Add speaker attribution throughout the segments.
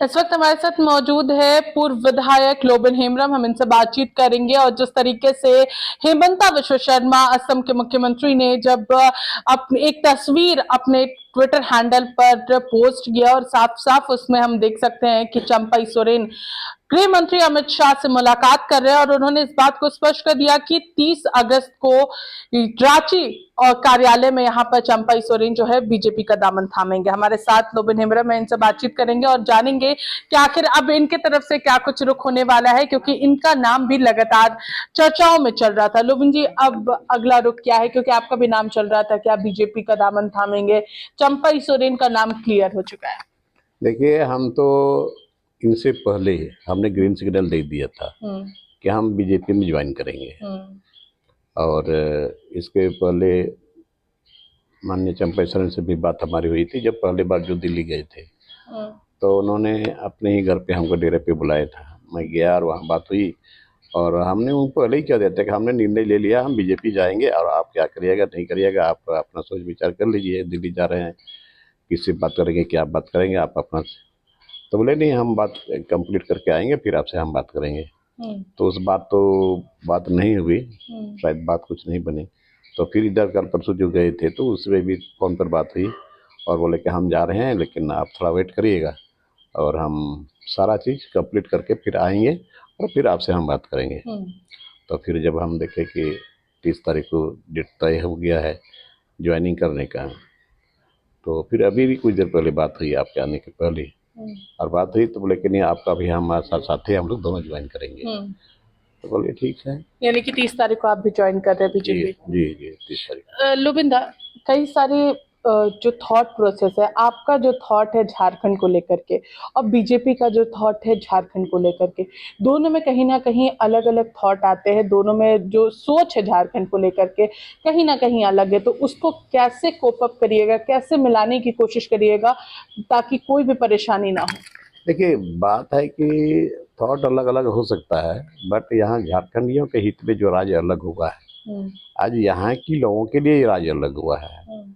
Speaker 1: इस वक्त हमारे साथ मौजूद है पूर्व विधायक लोबिन हेम्ब्रम। हम इनसे बातचीत करेंगे और जिस तरीके से हेमंता विश्व शर्मा असम के मुख्यमंत्री ने जब अपनी एक तस्वीर अपने ट्विटर हैंडल पर पोस्ट किया और साफ साफ उसमें हम देख सकते हैं कि चंपई सोरेन गृह मंत्री अमित शाह से मुलाकात कर रहे हैं और उन्होंने इस बात को स्पष्ट कर दिया कि 30 अगस्त को रांची और कार्यालय में यहाँ पर चंपई सोरेन जो है बीजेपी का दामन थामेंगे। हमारे साथ लोबिन हेम्ब्रम में इनसे बातचीत करेंगे और जानेंगे कि आखिर अब इनके तरफ से क्या कुछ रुख होने वाला है, क्योंकि इनका नाम भी लगातार चर्चाओं में चल रहा था। लोबिन जी, अब अगला रुख क्या है, क्योंकि आपका भी नाम चल रहा था कि आप बीजेपी का दामन थामेंगे, चंपई सोरेन का नाम क्लियर हो चुका है।
Speaker 2: देखिए, हम तो इनसे पहले हमने ग्रीन सिग्नल दे दिया था कि हम बीजेपी में ज्वाइन करेंगे। और इसके पहले माननीय चंपई सोरेन से भी बात हमारी हुई थी, जब पहली बार जो दिल्ली गए थे तो उन्होंने अपने ही घर पे हमको डेरे पे बुलाया था। मैं गया और वहाँ बात हुई और हमने उनको पहले ही कह दिया था कि हमने निर्णय ले लिया, हम बीजेपी जाएंगे और आप क्या करिएगा नहीं करिएगा आप अपना सोच विचार कर लीजिए। दिल्ली जा रहे हैं, किससे बात करेंगे, क्या बात करेंगे आप अपना। तो बोले नहीं, हम बात कंप्लीट करके आएंगे फिर आपसे हम बात करेंगे। तो उस बात नहीं हुई, शायद बात कुछ नहीं बनी। तो फिर इधर कल परसों जो गए थे तो उसमें भी फ़ोन पर बात हुई और बोले कि हम जा रहे हैं लेकिन आप थोड़ा वेट करिएगा और हम सारा चीज़ कंप्लीट करके फिर आएंगे और फिर आपसे हम बात करेंगे। तो फिर जब हम देखे कि 30 तारीख को डेट तय हो गया है ज्वाइनिंग करने का, तो फिर अभी भी कुछ देर पहले बात हुई आपके आने के पहले और बात हुई तो बोले कि नहीं आपका भी हमारे साथ साथ है, हम लोग दोनों ज्वाइन करेंगे। तो बोले ठीक है,
Speaker 1: यानी कि 30 तारीख को आप भी ज्वाइन कर रहे हैं बीजेपी।
Speaker 2: जी जी 30 तारीख।
Speaker 1: लुबिंदा, कई सारे जो थॉट प्रोसेस है, आपका जो थॉट है झारखंड को लेकर के और बीजेपी का जो थॉट है झारखंड को लेकर के, दोनों में कहीं ना कहीं अलग अलग थॉट आते हैं। दोनों में जो सोच है झारखंड को लेकर के कहीं ना कहीं अलग है। तो उसको कैसे कोप अप करिएगा, कैसे मिलाने की कोशिश करिएगा ताकि कोई भी परेशानी ना हो?
Speaker 2: देखिए, बात है कि थॉट अलग अलग हो सकता है, बट यहाँ झारखंडियों के हित में जो राज्य अलग हुआ है, आज यहाँ की लोगों के लिए राज्य अलग हुआ है।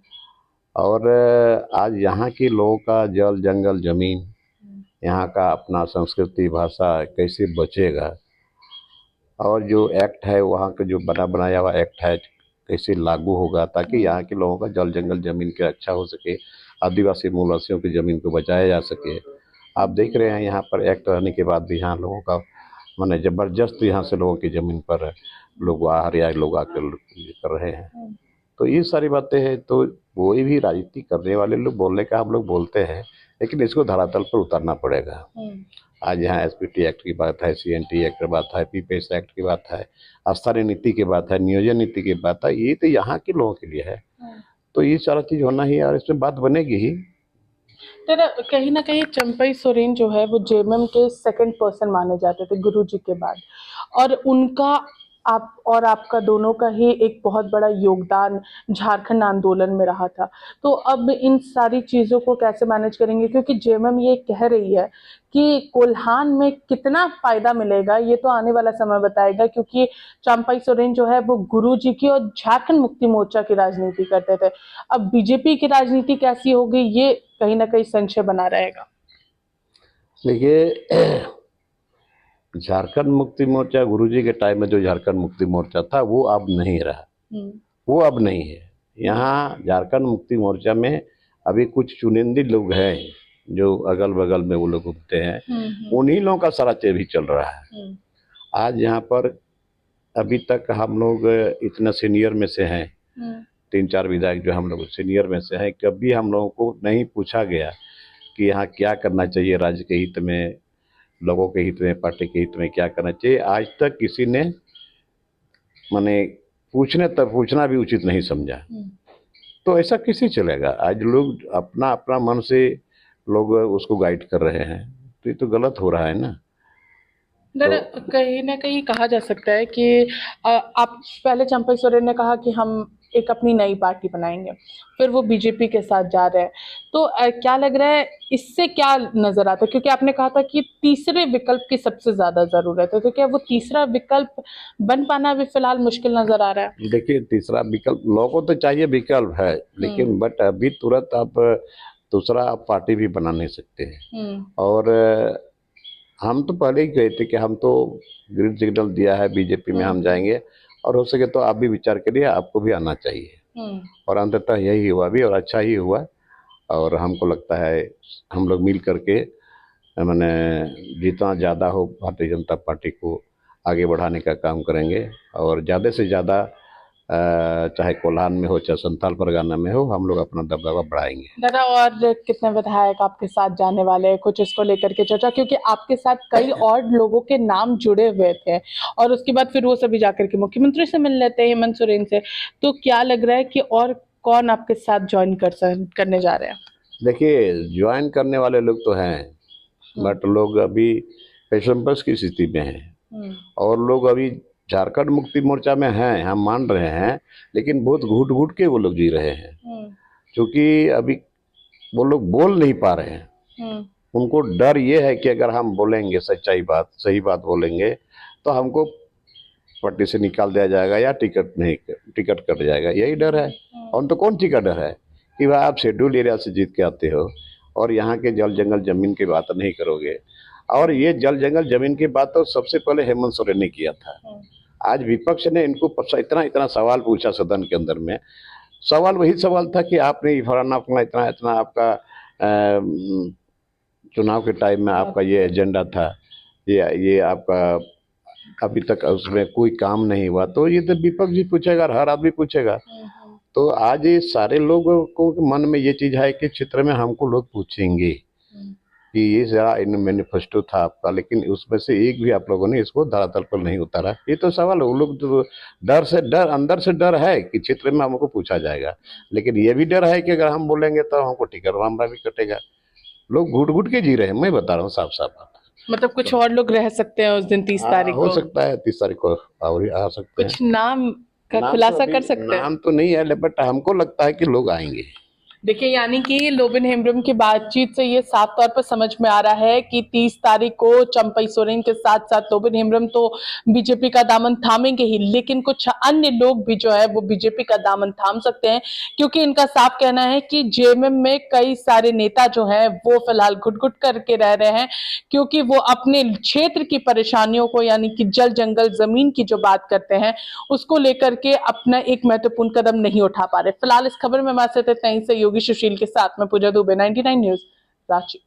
Speaker 2: और आज यहाँ के लोगों का जल जंगल जमीन, यहाँ का अपना संस्कृति भाषा कैसे बचेगा और जो एक्ट है वहाँ का जो बना बनाया हुआ एक्ट है कैसे लागू होगा ताकि यहाँ के लोगों का जल जंगल जमीन की रक्षा हो सके, आदिवासी मूलवासियों की ज़मीन को बचाया जा सके। आप देख रहे हैं यहाँ पर एक्ट रहने के बाद भी यहाँ लोगों का माने ज़बरदस्त यहाँ से लोगों की ज़मीन पर लोग आ रहे लोग आकर कर रहे हैं। तो ये सारी बातें हैं। तो कोई भी राजनीति करने वाले लोग बोलने का हम लोग बोलते हैं, लेकिन इसको धरातल पर उतारना पड़ेगा। आज यहाँ एसपीटी एक्ट की बात है, सीएनटी एक्ट की बात है, पीपीएस एक्ट की बात है, स्थानीय नीति की बात है, नियोजन नीति की बात है, ये तो यहाँ के लोगों के लिए है। तो ये सारा चीज़ होना ही और इसमें बात बनेगी ही।
Speaker 1: कहीं ना कहीं चंपई सोरेन जो है वो जेएमएम के सेकंड पर्सन माने जाते थे गुरुजी के बाद, और उनका आप और आपका दोनों का ही एक बहुत बड़ा योगदान झारखंड आंदोलन में रहा था। तो अब इन सारी चीज़ों को कैसे मैनेज करेंगे, क्योंकि जेएमएम ये कह रही है कि कोल्हान में कितना फायदा मिलेगा ये तो आने वाला समय बताएगा, क्योंकि चंपई सोरेन जो है वो गुरुजी की और झारखंड मुक्ति मोर्चा की राजनीति करते थे। अब बीजेपी की राजनीति कैसी होगी ये कहीं ना कहीं संशय बना रहेगा।
Speaker 2: देखिए, झारखंड मुक्ति मोर्चा गुरुजी के टाइम में जो झारखंड मुक्ति मोर्चा था वो अब नहीं रहा, वो अब नहीं है। यहाँ झारखंड मुक्ति मोर्चा में अभी कुछ चुनिंदे लोग हैं जो अगल बगल में वो लोग घूमते हैं, उन्हीं लोगों का सारा भी चल रहा है। आज यहाँ पर अभी तक हम लोग इतना सीनियर में से हैं, 3-4 विधायक जो हम लोग सीनियर में से हैं, कभी हम लोगों को नहीं पूछा गया कि यहाँ क्या करना चाहिए, राज्य के हित में, लोगों के हित में, पार्टी के हित में क्या करना चाहिए। आज तक किसी ने माने पूछना भी उचित नहीं समझा। तो ऐसा कैसे चलेगा? आज लोग अपना अपना मन से लोग उसको गाइड कर रहे हैं, तो ये तो गलत हो रहा है ना।
Speaker 1: तो कहीं ना कहीं कहा जा सकता है कि आप पहले चंपई सोरेन ने कहा कि हम एक अपनी नई पार्टी बनाएंगे, फिर वो बीजेपी के साथ जा रहे हैं। तो क्या लग रहा है इससे क्या नजर आता है, क्योंकि आपने कहा था कि तीसरे विकल्प की सबसे ज्यादा जरूरत है, तो क्या वो तीसरा विकल्प बन पाना अभी फिलहाल मुश्किल नजर आ रहा है?
Speaker 2: देखिए, तीसरा विकल्प लोगों को तो चाहिए, विकल्प है, लेकिन बट अभी तुरंत आप दूसरा आप पार्टी भी बना नहीं सकते हैं। और हम तो पहले ही कहे थे कि हम तो ग्रीन सिग्नल दिया है, बीजेपी में हम जाएंगे, और हो सके तो आप भी विचार करिए, आपको भी आना चाहिए। और अंततः यही हुआ भी, और अच्छा ही हुआ। और हमको लगता है हम लोग मिल करके मैंने जितना ज़्यादा हो भारतीय जनता पार्टी को आगे बढ़ाने का काम करेंगे, और ज़्यादा से ज़्यादा चाहे कोल्हान में हो चाहे संथाल परगना में हो, हम लोग अपना दबदबा बढ़ाएंगे।
Speaker 1: दादा, और कितने विधायक आपके साथ जाने वाले हैं, कुछ इसको लेकर के चर्चा, क्योंकि आपके साथ कई और लोगों के नाम जुड़े हुए थे, और उसके बाद फिर वो सभी जाकर के मुख्यमंत्री से मिल लेते हैं, हेमंत सोरेन से। तो क्या लग रहा है कि और कौन आपके साथ ज्वाइन करने जा रहे हैं?
Speaker 2: देखिए, ज्वाइन करने वाले लोग तो हैं, बट लोग अभी पेशेंबर्स की स्थिति में हैं, और लोग अभी झारखंड मुक्ति मोर्चा में हैं, हम मान रहे हैं, लेकिन बहुत घुट घुट के वो लोग जी रहे हैं, क्योंकि अभी वो लोग बोल नहीं पा रहे हैं। उनको डर ये है कि अगर हम बोलेंगे सच्चाई बात, सही बात बोलेंगे, तो हमको पार्टी से निकाल दिया जाएगा या टिकट कट जाएगा, यही डर है। और तो कौन सी का डर है कि भाई आप शेड्यूल एरिया से जीत के आते हो और यहाँ के जल जंगल जमीन की बात नहीं करोगे। और ये जल जंगल जमीन की बात तो सबसे पहले हेमंत सोरेन ने किया था। आज विपक्ष ने इनको इतना सवाल पूछा सदन के अंदर में, सवाल वही सवाल था कि आपने फलाना फलाना इतना इतना आपका चुनाव के टाइम में आपका ये एजेंडा था, ये आपका अभी तक उसमें कोई काम नहीं हुआ। तो ये तो विपक्ष भी पूछेगा, हर आदमी पूछेगा। तो आज ये सारे लोगों को मन में ये चीज है कि क्षेत्र में हमको लोग पूछेंगे कि ये जरा मैनिफेस्टो था आपका, लेकिन उसमें से एक भी आप लोगों ने इसको धरातल पर नहीं उतारा। ये तो सवाल है, वो लोग तो अंदर से डर है कि क्षेत्र में हमको पूछा जाएगा, लेकिन ये भी डर है कि अगर हम बोलेंगे तो हमको टिकट हमारा भी कटेगा। लोग घुट घुट के जी रहे हैं, मैं बता रहा हूँ साफ साफ बात।
Speaker 1: मतलब कुछ और लोग रह सकते हैं उस दिन 30 तारीख को?
Speaker 2: हो सकता है 30 तारीख को और आ सकते हैं।
Speaker 1: कुछ नाम का खुलासा कर सकते हैं?
Speaker 2: नाम तो नहीं है, बट हमको लगता है कि लोग आएंगे।
Speaker 1: देखिए, यानी कि लोबिन हेम्ब्रम की बातचीत से ये साफ तौर पर समझ में आ रहा है कि 30 तारीख को चंपई सोरेन के साथ साथ लोबिन हेम्ब्रम तो बीजेपी का दामन थामेंगे ही, लेकिन कुछ अन्य लोग भी जो है वो बीजेपी का दामन थाम सकते हैं, क्योंकि इनका साफ कहना है कि जेएमएम में कई सारे नेता जो हैं वो फिलहाल घुट-घुट करके रह रहे हैं, क्योंकि वो अपने क्षेत्र की परेशानियों को, यानी कि जल जंगल जमीन की जो बात करते हैं, उसको लेकर के अपना एक महत्वपूर्ण कदम नहीं उठा पा रहे। फिलहाल इस खबर में हमारे साथ इतना ही। सहयोगी सुशील के साथ में पूजा दुबे, 99 न्यूज, रांची।